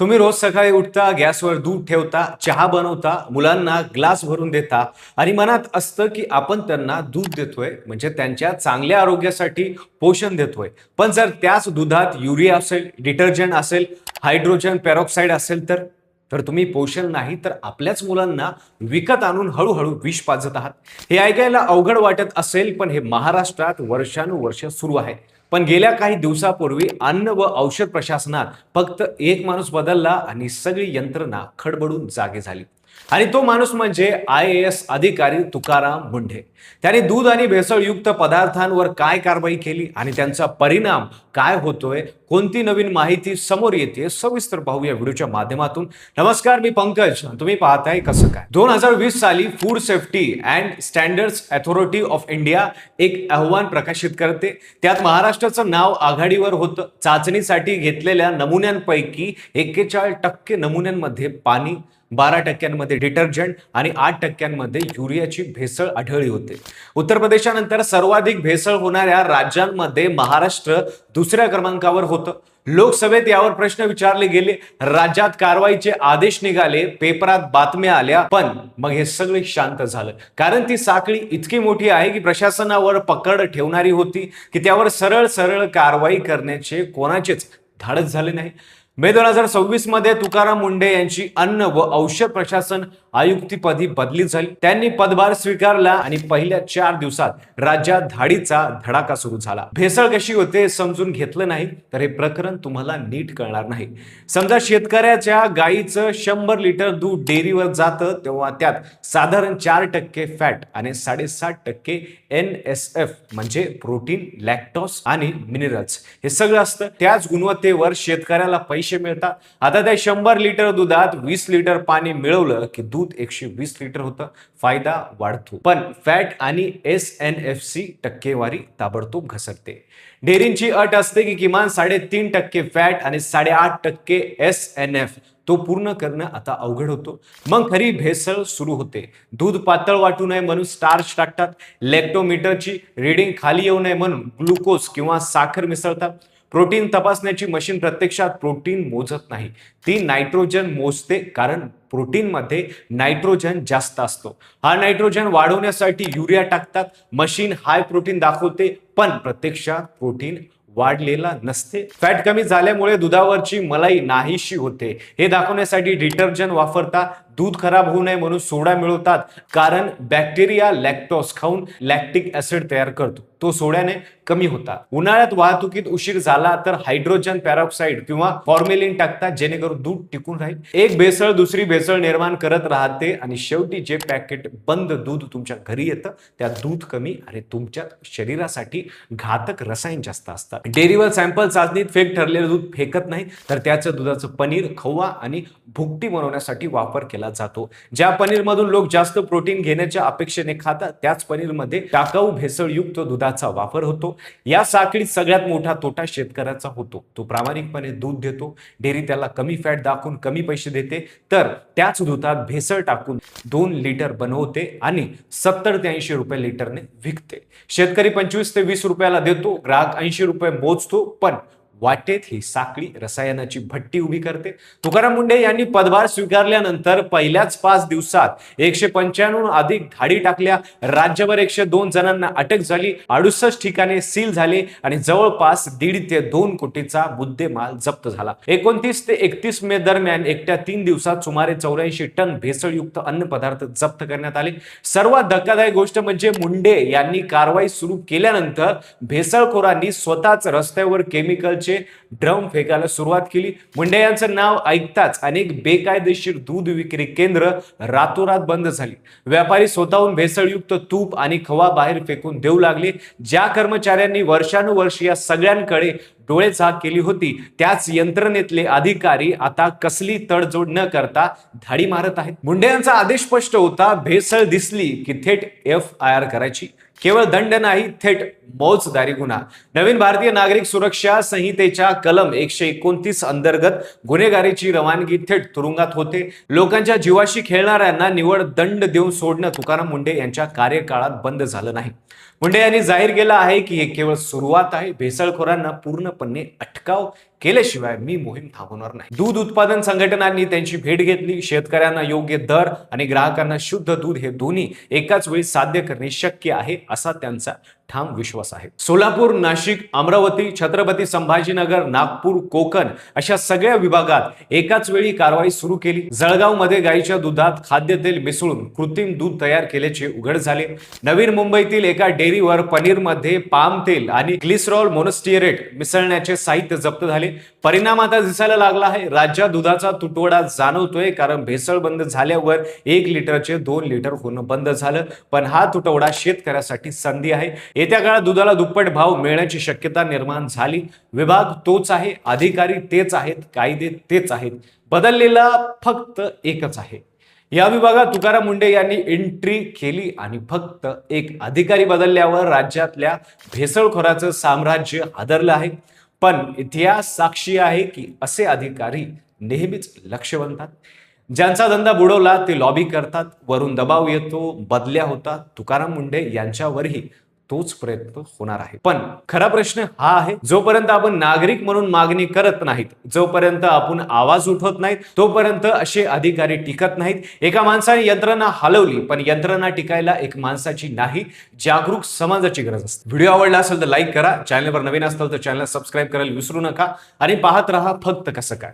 तुम्ही रोज सकाळी उठता, गॅसवर दूध ठेवता, चहा बनवता, मुलांना ग्लास भरून देता आणि मनात असतं की आपण त्यांना दूध देतोय म्हणजे त्यांच्या चांगल्या आरोग्यासाठी पोषण देतोय. पण जर त्याच दुधात युरिया असेल, डिटर्जंट असेल, हायड्रोजन पेरॉक्साईड असेल तर तर तुम्ही पोषण नाही तर आपल्याच मुलांना विकत आणून हळूहळू विष पाजत आहात. हे ऐकायला अवघड वाटत असेल पण हे महाराष्ट्रात वर्षानुवर्ष सुरू आहे. पण गेल्या काही दिवसापूर्वी अन्न व औषध प्रशासनात फक्त एक माणूस बदलला आणि सगळी यंत्रणा खडबडून जागी झाली. आणि तो माणूस म्हणजे IAS अधिकारी तुकाराम मुंढे. त्याने दूध आणि भेसळयुक्त पदार्थांवर काय कारवाई केली आणि त्यांचा परिणाम काय होतोय, कोणती नवीन माहिती समोर येते, सविस्तर पाहूया व्हिडिओच्या माध्यमातून. नमस्कार, मी पंकज, तुम्ही पाहताय कसं काय. 2020 साली food safety and standards authority of India एक अहवाल प्रकाशित करते. त्यात महाराष्ट्राचं नाव आघाडीवर होतं. चाचणीसाठी घेतलेल्या नमुन्यांपैकी 41% नमुन्यांमध्ये पाणी, 12% डिटर्जंट आणि 8% युरियाची भेसळ आढळली होते. उत्तर प्रदेशानंतर सर्वाधिक भेसळ होणाऱ्या राज्यांमध्ये महाराष्ट्र दुसऱ्या क्रमांकावर होतं. लोकसभेत यावर प्रश्न विचारले गेले, राज्यात कारवाईचे आदेश निघाले, पेपरात बातम्या आल्या, पण मग हे सगळे शांत झालं. कारण ती साखळी इतकी मोठी आहे की प्रशासनावर पकड ठेवणारी होती की त्यावर सरळ सरळ कारवाई करण्याचे कोणाचेच धाडस झाले नाही. मे 2026 मध्ये तुकाराम मुंढे यांची अन्न व औषध प्रशासन आयुक्तपदी बदली झाली. त्यांनी पदभार स्वीकारला आणि पहिल्या 4 दिवसात राज्यात धाडीचा धडाका सुरू झाला. भेसळ कशी होते समजून घेतलं नाही तर हे प्रकरण तुम्हाला नीट कळणार नाही. समजा शेतकऱ्याच्या गाईचं 100 लिटर दूध डेअरीवर जातं तेव्हा त्यात साधारण 4% फॅट आणि 7.5% NSF म्हणजे प्रोटीन, लॅक्टोज आणि मिनरल्स हे सगळं असतं. त्याच गुणवत्तेवर शेतकऱ्याला पैसे मिळतात. आता त्या 100 लिटर दुधात 20 लिटर पाणी मिळवलं की दूध 120 लिटर होतं. फायदा वाढतो पण फॅट आणि SNFC टक्केवारी ताबडतोब घसरते. डेअरींची अट असते की किमान 3.5% फॅट आणि 8.5% SNF तो पूर्ण करणं आता अवघड होतो. मग खरी भेसळ सुरू होते. दूध पातळ वाटू नये म्हणून स्टार्च टाकतात. लॅक्टोमीटरची रीडिंग खाली येऊ नये म्हणून ग्लुकोज किंवा साखर मिसळतात. प्रोटीन तपासण्याची मशीन प्रत्यक्षात प्रोटीन मोजत नाही, ती नायट्रोजन मोजते. कारण प्रोटीनमध्ये नायट्रोजन जास्त असतो. हा नायट्रोजन वाढवण्यासाठी युरिया टाकतात. मशीन हाय प्रोटीन दाखवते पण प्रत्यक्षात प्रोटीन वाढलेला नसते. फॅट कमी झाल्यामुळे दुधावरची मलाई नाहीशी होते हे दाखवण्यासाठी डिटर्जंट वापरतात. दूध खराब होऊ नये म्हणून सोडा मिळवतात. कारण बॅक्टेरिया लॅक्टोज खाऊन लॅक्टिक ऍसिड तयार करतो, तो सोड्याने कमी होता. उन्हाळ्यात वाहतुकीत उशीर झाला तर हायड्रोजन पेरॉक्साईड किंवा फॉर्मेलिन टाकतात जेणेकरून दूध टिकून राहील. एक भेसळ दुसरी भेसळ निर्माण करत राहते आणि शेवटी जे पॅकेट बंद दूध तुमच्या घरी येतं त्यात दूध कमी आणि तुमच्या शरीरासाठी घातक रसायन जास्त असतात. डेअरीवर सॅम्पल चाचणीत फेक ठरलेलं दूध फेकत नाही तर त्याचं दुधाचं पनीर, खवा आणि भुकटी बनवण्यासाठी वापर केला जातो. ज्या पनीर मधून लोक जास्त प्रोटीन घेण्याच्या अपेक्षेने खातात त्याच पनीर मध्ये टाकाऊ भेसळयुक्त दुधाचा वापर होतो. या साखळीत सगळ्यात मोठा तोटा शेतकऱ्याचा होतो. तो प्रामाणिकपणे दूध देतो, डेअरी त्याला कमी फॅट दाखवून कमी पैसे देते, तर त्याच दुधात भेसळ टाकून 2 लिटर बनवते आणि 70 ते 80 रुपये लिटरने विकते. शेतकरी 25 ते 20 रुपयाला देतो, ग्राहक 80 रुपये मोजतो, पण वाटेत ही साखळी रसायनाची भट्टी उभी करते. तुकाराम मुंढे यांनी पदभार स्वीकारल्यानंतर पहिल्याच 5 दिवसात 195 अधिक धाडी टाकल्या. राज्यभर 102 जणांना अटक झाली. 68 ठिकाणे सील झाले आणि जवळपास 1.5 ते 2 कोटीचा मुद्देमाल जप्त झाला. 29 ते 31 मे दरम्यान एकट्या 3 दिवसात सुमारे 84 टन भेसळयुक्त अन्न पदार्थ जप्त करण्यात आले. सर्वात धक्कादायक गोष्ट म्हणजे मुंढे यांनी कारवाई सुरू केल्यानंतर भेसळखोरांनी स्वतःच रस्त्यावर केमिकलचे ड्रम फेकायला सुरुवात केली. मुंढे यांचं नाव ऐकताच अनेक बेकायदेशीर दूध विक्री केंद्र रातोरात बंद झाली. व्यापारी स्वतःहून भेसळयुक्त तूप आणि खवा बाहेर फेकून देऊ लागले. ज्या कर्मचाऱ्यांनी वर्षानुवर्ष या सगळ्यांकडे डोळेझाक केली होती त्याच यंत्रणेतले अधिकारी आता कसली तडजोड न करता धाडी मारत आहेत. मुंढे यांचा आदेश स्पष्ट होता, भेसळ दिसली की थेट FIR करायची. केवळ दंड नाही, थेट मौजदारी गुन्हा. नवीन भारतीय नागरिक सुरक्षा संहितेच्या कलम 129 अंतर्गत गुन्हेगारीची रवानगी थेट तुरुंगात होते. लोकांच्या जीवाशी खेळणाऱ्यांना निवड दंड देऊन सोडणं तुकाराम मुंढे यांच्या कार्यकाळात बंद झालं नाही. मुंडे यांनी जाहीर केलं आहे की हे केवळ सुरुवात आहे. भेसळखोरांना पूर्णपणे अटकाव केल्याशिवाय मी मोहीम थांबवणार नाही. दूध उत्पादन संघटनांनी त्यांची भेट घेतली. शेतकऱ्यांना योग्य दर आणि ग्राहकांना शुद्ध दूध हे दोन्ही एकाच वेळी साध्य करणे शक्य आहे असा त्यांचा ठाम विश्वास आहे. सोलापूर, नाशिक, अमरावती, छत्रपती संभाजीनगर, नागपूर, कोकण अशा सगळ्या विभागात एकाच वेळी कारवाई सुरू केली. जळगाव मध्ये गायीच्या दुधात खाद्यतेल मिसळून कृत्रिम दूध तयार केल्याचे उघड झाले. नवीन मुंबईतील एका डेअरीवर पनीरमध्ये पाम तेल आणि ग्लिसरॉल मोनोस्टिरेट मिसळण्याचे साहित्य जप्त झाले. परिणाम आता दिसायला लागला आहे. राज्यात दुधाचा तुटवडा जाणवतोय, कारण भेसळ बंद झाल्यावर 1 लिटरचे 2 लिटर होणं बंद झालं. पण हा तुटवडा शेतकऱ्यासाठी संधी आहे. येत्या काळात दुधाला दुप्पट भाव मिळण्याची शक्यता निर्माण झाली. विभाग तोच आहे, अधिकारी तेच आहेत, कायदे तेच आहेत, बदललेला फक्त एकच आहे. या विभागात तुकाराम मुंडे यांनी एंट्री केली आणि फक्त एक अधिकारी बदलल्यावर राज्यातल्या भेसळखोराचं साम्राज्य हादरलं आहे. पण इतिहास साक्षी आहे की असे अधिकारी नेहमीच लक्ष बनतात. ज्यांचा धंदा बुडवला ते लॉबी करतात, वरून दबाव येतो, बदल्या होतात. तुकाराम मुंडे यांच्यावरही तोच प्रयत्न होणार आहे. पण खरा प्रश्न हा आहे, जोपर्यंत आपण नागरिक म्हणून मागणी करत नाहीत, जोपर्यंत आपण आवाज उठवत नाहीत, तोपर्यंत असे अधिकारी टिकत नाहीत. एका माणसाने यंत्रणा हलवली, पण यंत्रणा टिकायला एक माणसाची नाही, जागरूक समाजाची गरज असते. व्हिडिओ आवडला असेल तर लाईक करा. चॅनलवर नवीन असाल तर चॅनल सबस्क्राईब करायला विसरू नका आणि पाहत रहा फक्त कसं काय.